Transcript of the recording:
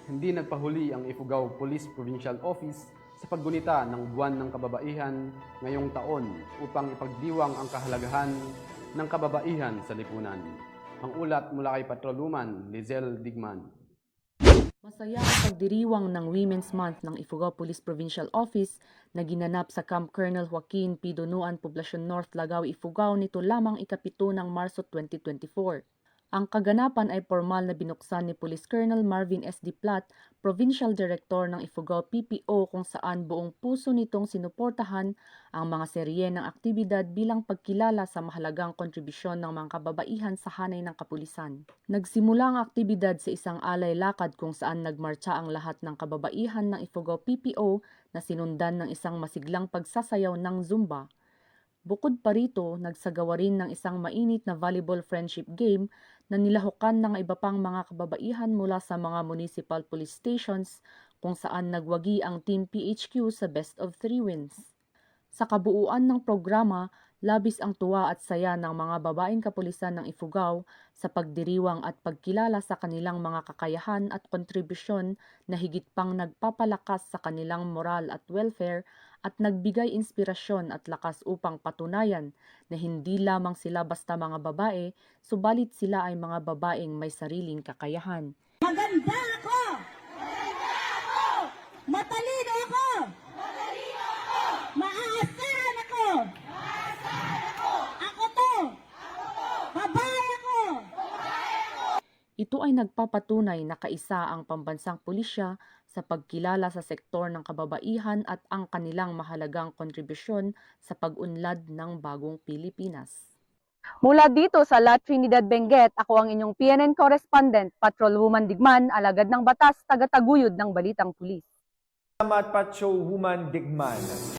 hindi nagpahuli ang Ifugao Police Provincial Office sa paggunita ng Buwan ng Kababaihan ngayong taon upang ipagdiwang ang kahalagahan ng kababaihan sa lipunan. Ang ulat mula kay Patrolwoman Lizelle Digman. Masaya ang pagdiriwang ng Women's Month ng Ifugao Police Provincial Office na ginanap sa Camp Colonel Joaquin P. Donuan, Poblacion North, Lagaw, Ifugao nito lamang ika-7 ng Marso 2024. Ang kaganapan ay formal na binuksan ni Police Colonel Marvin S. D. Platt, Provincial Director ng Ifugao PPO, kung saan buong puso nitong sinuportahan ang mga serye ng aktibidad bilang pagkilala sa mahalagang kontribusyon ng mga kababaihan sa hanay ng kapulisan. Nagsimula ang aktibidad sa isang alay lakad kung saan nagmarcha ang lahat ng kababaihan ng Ifugao PPO na sinundan ng isang masiglang pagsasayaw ng Zumba. Bukod pa rito, nagsagawa rin ng isang mainit na volleyball friendship game na nilahukan ng iba pang mga kababaihan mula sa mga municipal police stations kung saan nagwagi ang Team PHQ sa best of 3 wins. Sa kabuuan ng programa, labis ang tuwa at saya ng mga babaeng kapulisan ng Ifugao sa pagdiriwang at pagkilala sa kanilang mga kakayahan at kontribusyon na higit pang nagpapalakas sa kanilang moral at welfare at nagbigay inspirasyon at lakas upang patunayan na hindi lamang sila basta mga babae, subalit sila ay mga babaeng may sariling kakayahan. Maganda ako! Matalino ako! Maaasahan ako! Ako to! Babae ako! Ito ay nagpapatunay na kaisa ang pambansang pulisya sa pagkilala sa sektor ng kababaihan at ang kanilang mahalagang kontribusyon sa pag-unlad ng bagong Pilipinas. Mula dito sa La Trinidad, Benguet, ako ang inyong PNN correspondent, Patrolwoman Digman, alagad ng batas, tagataguyod ng Balitang Pulis. Salamat, Patrolwoman Digman.